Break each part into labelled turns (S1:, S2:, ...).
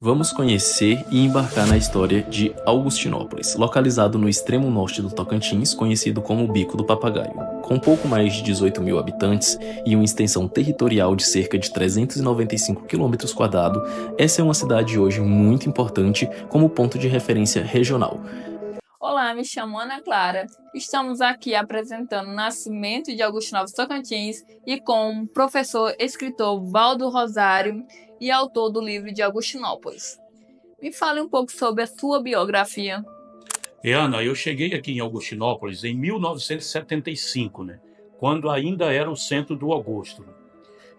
S1: Vamos conhecer e embarcar na história de Augustinópolis, localizado no extremo norte do Tocantins, conhecido como Bico do Papagaio. Com pouco mais de 18 mil habitantes e uma extensão territorial de cerca de 395 km², essa é uma cidade hoje muito importante como ponto de referência regional.
S2: Olá, me chamo Ana Clara. Estamos aqui apresentando o nascimento de Augustinópolis Tocantins e com o professor escritor Baldo Rosário e autor do livro de Augustinópolis. Me fale um pouco sobre a sua biografia.
S3: Ana, eu cheguei aqui em Augustinópolis em 1975, quando ainda era o centro do Augusto.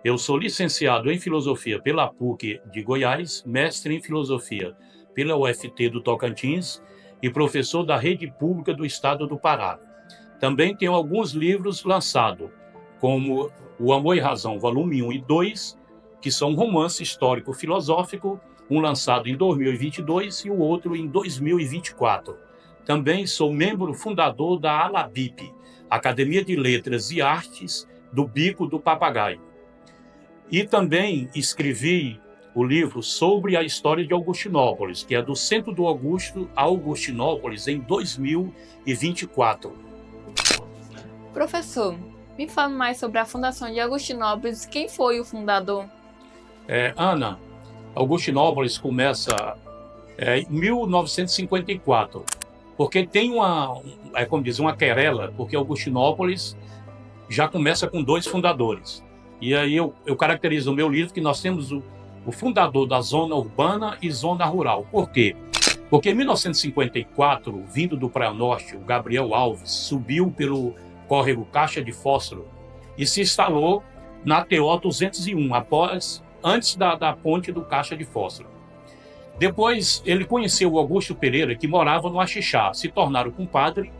S3: Eu sou licenciado em Filosofia pela PUC de Goiás, mestre em Filosofia pela UFT do Tocantins e professor da Rede Pública do Estado do Pará. Também tenho alguns livros lançados, como O Amor e Razão, volume 1 e 2, que são um romance histórico-filosófico, um lançado em 2022 e o outro em 2024. Também sou membro fundador da ALABIP, Academia de Letras e Artes do Bico do Papagaio. E também escrevi o livro sobre a história de Augustinópolis, que é do Centro do Augusto a Augustinópolis em 2024.
S2: Professor, me fale mais sobre a fundação de Augustinópolis. Quem foi o fundador?
S3: Ana, Augustinópolis começa em 1954, porque tem uma querela, porque Augustinópolis já começa com dois fundadores. E aí eu caracterizo no meu livro que nós temos o fundador da zona urbana e zona rural. Por quê? Porque em 1954, vindo do Praia Norte, o Gabriel Alves subiu pelo córrego Caixa de Fósforo e se instalou na TO 201, antes da ponte do Caixa de Fósforo. Depois ele conheceu o Augusto Pereira, que morava no Axixá, se tornaram compadre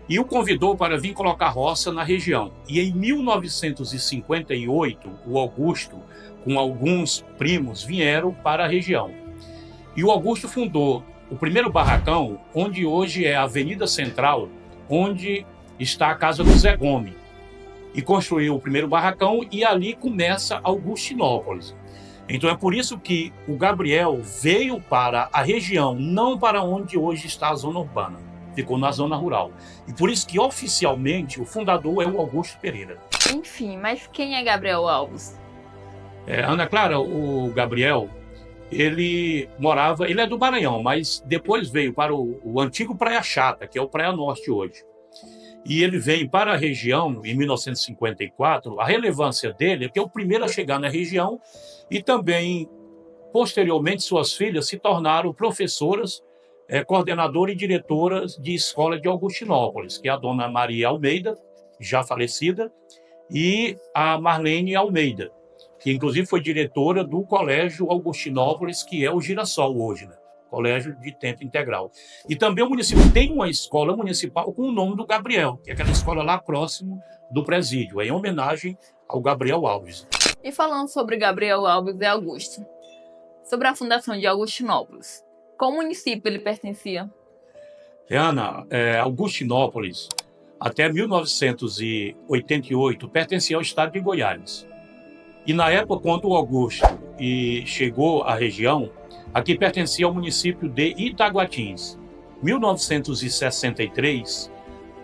S3: e o convidou para vir colocar roça na região. E em 1958, o Augusto, com alguns primos, vieram para a região. E o Augusto fundou o primeiro barracão, onde hoje é a Avenida Central, onde está a casa do Zé Gomes. E construiu o primeiro barracão e ali começa Augustinópolis. Então é por isso que o Gabriel veio para a região, não para onde hoje está a zona urbana. Ficou na zona rural. E por isso que oficialmente o fundador é o Augusto Pereira.
S2: Enfim, mas quem é Gabriel Alves?
S3: Ana Clara, o Gabriel, ele é do Maranhão, mas depois veio para o antigo Praia Chata, que é o Praia Norte hoje. E ele veio para a região em 1954. A relevância dele é que é o primeiro a chegar na região e também, posteriormente, suas filhas se tornaram professoras, coordenadoras e diretoras de escola de Augustinópolis, que é a dona Maria Almeida, já falecida, e a Marlene Almeida, que inclusive foi diretora do Colégio Augustinópolis, que é o Girassol hoje, Colégio de Tempo Integral. E também o município tem uma escola municipal com o nome do Gabriel, que é aquela escola lá próximo do presídio, em homenagem ao Gabriel Alves.
S2: E falando sobre Gabriel Alves e Augusto, sobre a fundação de Augustinópolis, qual município ele pertencia?
S3: Ana, Augustinópolis, até 1988, pertencia ao estado de Goiás. E na época, quando o Augusto chegou à região, aqui pertencia ao município de Itaguatins. 1963,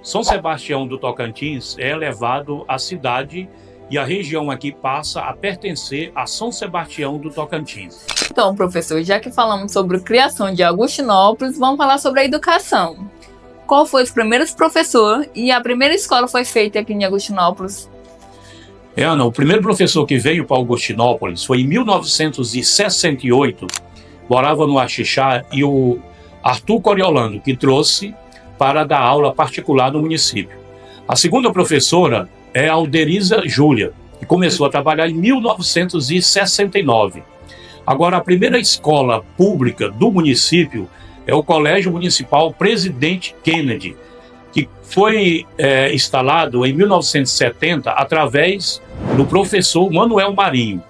S3: São Sebastião do Tocantins é elevado à cidade e a região aqui passa a pertencer a São Sebastião do Tocantins.
S2: Então, professor, já que falamos sobre a criação de Augustinópolis, vamos falar sobre a educação. Qual foi os primeiros professores e a primeira escola foi feita aqui em Augustinópolis?
S3: Ana, o primeiro professor que veio para Augustinópolis foi em 1968, morava no Axixá, e o Arthur Coriolano, que trouxe para dar aula particular no município. A segunda professora é a Alderiza Júlia, que começou a trabalhar em 1969. Agora, a primeira escola pública do município é o Colégio Municipal Presidente Kennedy, que foi instalado em 1970 através do professor Manuel Marinho,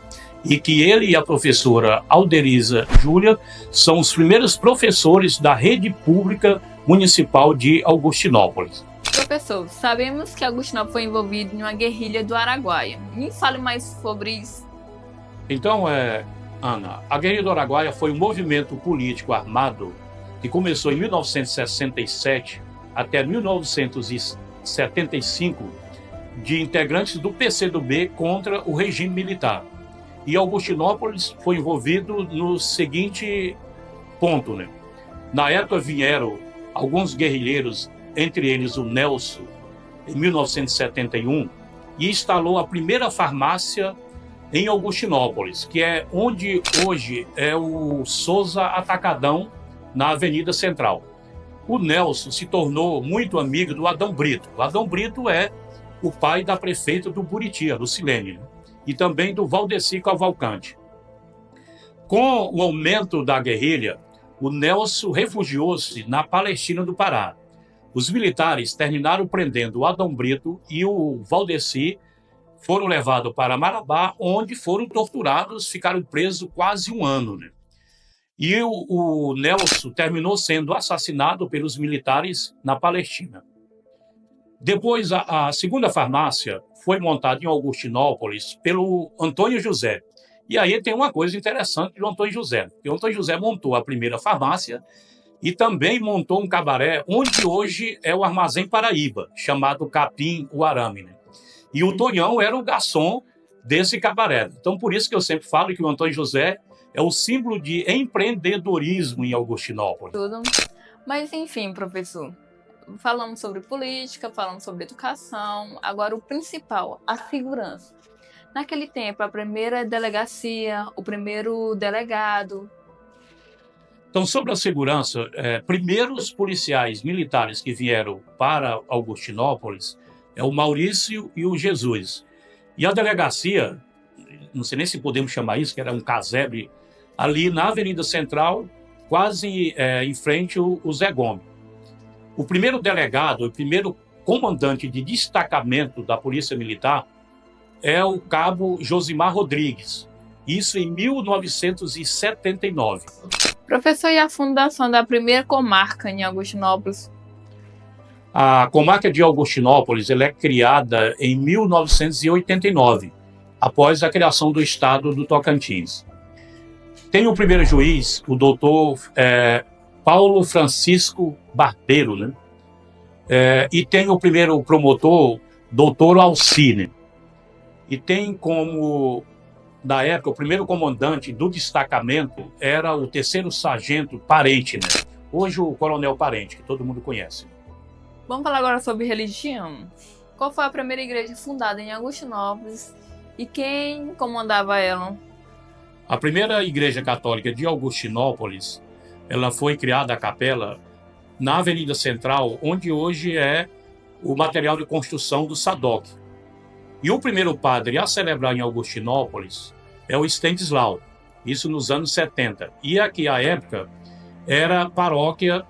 S3: e que ele e a professora Alderiza Júlia são os primeiros professores da rede pública municipal de Augustinópolis.
S2: Professor, sabemos que Augustinópolis foi envolvido em uma guerrilha do Araguaia. Me fale mais sobre isso.
S3: Então, Ana, a guerrilha do Araguaia foi um movimento político armado que começou em 1967 até 1975, de integrantes do PCdoB contra o regime militar. E Augustinópolis foi envolvido no seguinte ponto, né? Na época vieram alguns guerrilheiros, entre eles o Nelson, em 1971, e instalou a primeira farmácia em Augustinópolis, que é onde hoje é o Souza Atacadão, na Avenida Central. O Nelson se tornou muito amigo do Adão Brito. O Adão Brito é o pai da prefeita do Buriti, a Lucilene, e também do Valdeci Cavalcante. Com o aumento da guerrilha, o Nelson refugiou-se na Palestina do Pará. Os militares terminaram prendendo o Adão Brito e o Valdeci foram levados para Marabá, onde foram torturados, ficaram presos quase um ano, né? E o Nelson terminou sendo assassinado pelos militares na Palestina. Depois, a segunda farmácia foi montada em Augustinópolis pelo Antônio José. E aí tem uma coisa interessante do Antônio José. O Antônio José montou a primeira farmácia e também montou um cabaré, onde hoje é o Armazém Paraíba, chamado Capim o Arame, né? E o Tonhão era o garçom desse cabaré. Então, por isso que eu sempre falo que o Antônio José é o símbolo de empreendedorismo em Augustinópolis.
S2: Tudo. Mas, enfim, professor, falamos sobre política, falamos sobre educação, agora o principal, a segurança. Naquele tempo, a primeira delegacia, o primeiro delegado.
S3: Então, sobre a segurança, primeiro os policiais militares que vieram para Augustinópolis é o Maurício e o Jesus. E a delegacia, não sei nem se podemos chamar isso, que era um casebre, ali na Avenida Central, quase em frente ao Zé Gomes. O primeiro delegado, o primeiro comandante de destacamento da Polícia Militar é o cabo Josimar Rodrigues. Isso em 1979.
S2: Professor, e a fundação da primeira comarca em Augustinópolis?
S3: A comarca de Augustinópolis ela é criada em 1989, após a criação do estado do Tocantins. Tem o primeiro juiz, o doutor Paulo Francisco Barbeiro, né? E tem o primeiro promotor, doutor Alcine. E tem como, na época, o primeiro comandante do destacamento era o terceiro sargento Parente, né? Hoje o coronel Parente, que todo mundo conhece.
S2: Vamos falar agora sobre religião. Qual foi a primeira igreja fundada em Augustinópolis e quem comandava ela?
S3: A primeira igreja católica de Augustinópolis, ela foi criada, a capela, na Avenida Central, onde hoje é o material de construção do Sadoc. E o primeiro padre a celebrar em Augustinópolis é o Stanislau, isso nos anos 70. E aqui, à época, era a paróquia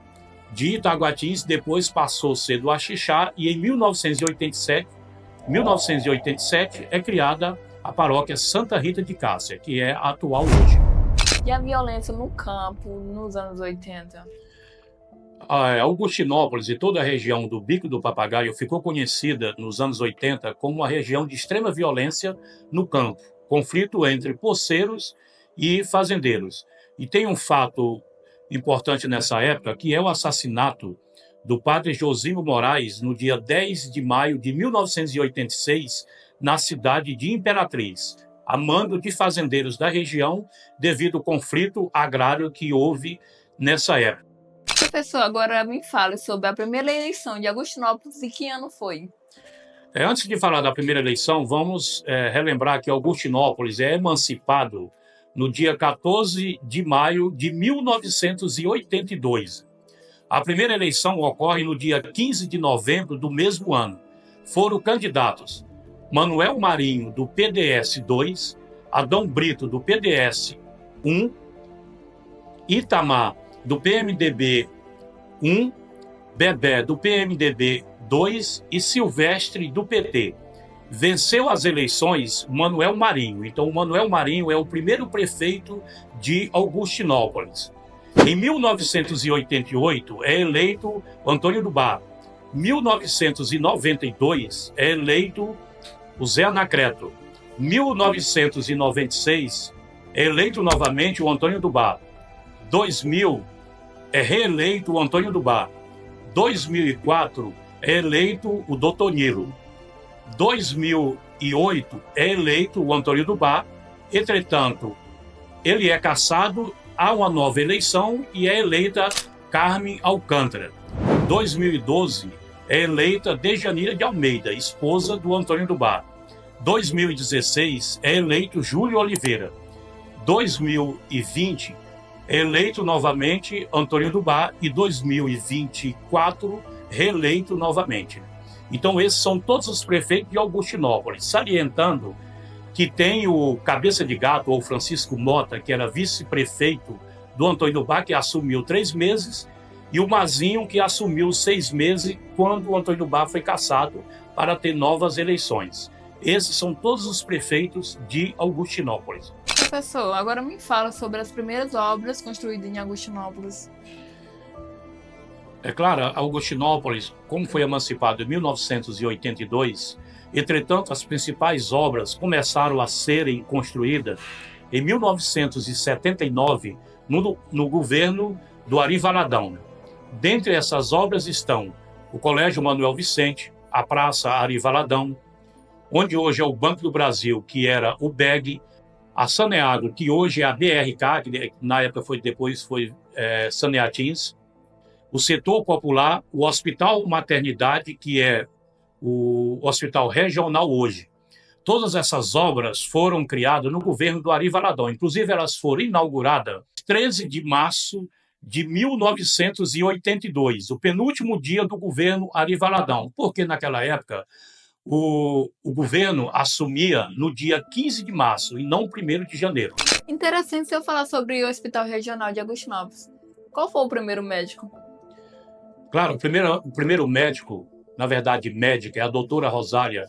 S3: de Itaguatins, depois passou a ser do Axixá, e em 1987 é criada a paróquia Santa Rita de Cássia, que é a atual hoje.
S2: E a violência no campo, nos anos 80?
S3: Augustinópolis e toda a região do Bico do Papagaio ficou conhecida nos anos 80 como uma região de extrema violência no campo, conflito entre poceiros e fazendeiros. E tem um fato importante nessa época, que é o assassinato do padre Josimo Moraes no dia 10 de maio de 1986, na cidade de Imperatriz, a mando de fazendeiros da região, devido ao conflito agrário que houve nessa época.
S2: Professor, agora me fale sobre a primeira eleição de Augustinópolis e que ano foi?
S3: Antes de falar da primeira eleição, vamos relembrar que Augustinópolis é emancipado no dia 14 de maio de 1982. A primeira eleição ocorre no dia 15 de novembro do mesmo ano. Foram candidatos Manuel Marinho, do PDS 2, Adão Brito, do PDS 1, Itamar, do PMDB 1, Bebé, do PMDB 2 e Silvestre, do PT. Venceu as eleições Manuel Marinho. Então, o Manuel Marinho é o primeiro prefeito de Augustinópolis. Em 1988, é eleito Antônio do Bar. Em 1992, é eleito o Zé Anacleto. Em 1996, é eleito novamente o Antônio do Bar. 2000, é reeleito o Antônio do Bar. 2004, é eleito o Dr. Nilo. 2008, é eleito o Antônio do Bar. Entretanto, ele é cassado, há uma nova eleição e é eleita Carmen Alcântara. 2012, é eleita Dejanira de Almeida, esposa do Antônio do Bar. 2016, é eleito Júlio Oliveira. 2020, é eleito novamente Antônio do Bar e 2024, reeleito novamente. Então, esses são todos os prefeitos de Augustinópolis, salientando que tem o Cabeça de Gato, ou Francisco Mota, que era vice-prefeito do Antônio do Bar, que assumiu 3 meses, e o Mazinho, que assumiu 6 meses, quando o Antônio do Bar foi cassado para ter novas eleições. Esses são todos os prefeitos de Augustinópolis.
S2: Professor, agora me fala sobre as primeiras obras construídas em Augustinópolis.
S3: É claro, Augustinópolis, como foi emancipado em 1982, entretanto, as principais obras começaram a serem construídas em 1979, no governo do Ari Valadão. Dentre essas obras estão o Colégio Manuel Vicente, a Praça Ari Valadão, onde hoje é o Banco do Brasil, que era o BEG, a Saneago, que hoje é a BRK, que na época depois foi Saneatins, o Setor Popular, o Hospital Maternidade, que é o Hospital Regional hoje. Todas essas obras foram criadas no governo do Ari Valadão. Inclusive, elas foram inauguradas 13 de março de 1982, o penúltimo dia do governo Ari Valadão, porque naquela época o governo assumia no dia 15 de março e não 1º de janeiro.
S2: Interessante se eu falar sobre o Hospital Regional de Augustinópolis. Qual foi o primeiro médico?
S3: Claro, o primeiro médico, na verdade médica, é a doutora Rosália,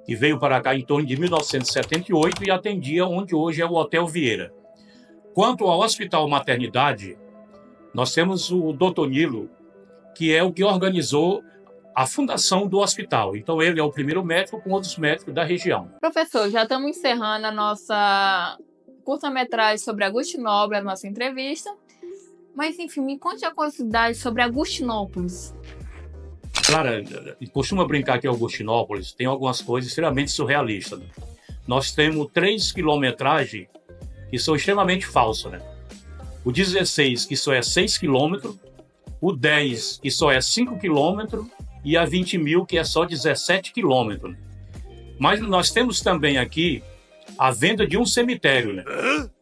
S3: que veio para cá em torno de 1978 e atendia onde hoje é o Hotel Vieira. Quanto ao Hospital Maternidade, nós temos o Dr. Nilo, que é o que organizou a fundação do hospital. Então, ele é o primeiro médico com outros médicos da região.
S2: Professor, já estamos encerrando a nossa curta-metragem sobre Augustinópolis, a nossa entrevista. Mas, enfim, me conte a curiosidade sobre Augustinópolis.
S3: Clara, costuma brincar que Augustinópolis tem algumas coisas extremamente surrealistas. Né? Nós temos 3 quilometragens que são extremamente falsas. Né? O 16, que só é 6 quilômetros, o 10, que só é 5 quilômetros, e a 20 mil, que é só 17 quilômetros. Mas nós temos também aqui a venda de um cemitério. Né?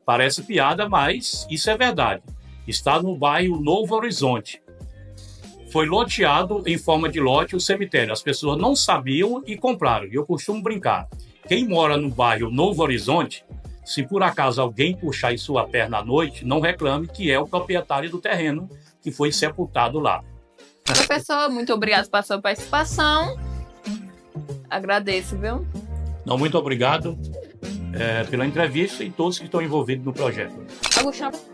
S3: Parece piada, mas isso é verdade. Está no bairro Novo Horizonte. Foi loteado em forma de lote o cemitério. As pessoas não sabiam e compraram. E eu costumo brincar. Quem mora no bairro Novo Horizonte, se por acaso alguém puxar em sua perna à noite, não reclame que é o proprietário do terreno que foi sepultado lá.
S2: Professor, muito obrigado pela sua participação. Agradeço, viu?
S3: Não, muito obrigado pela entrevista e todos que estão envolvidos no projeto.
S2: Agostinópolis.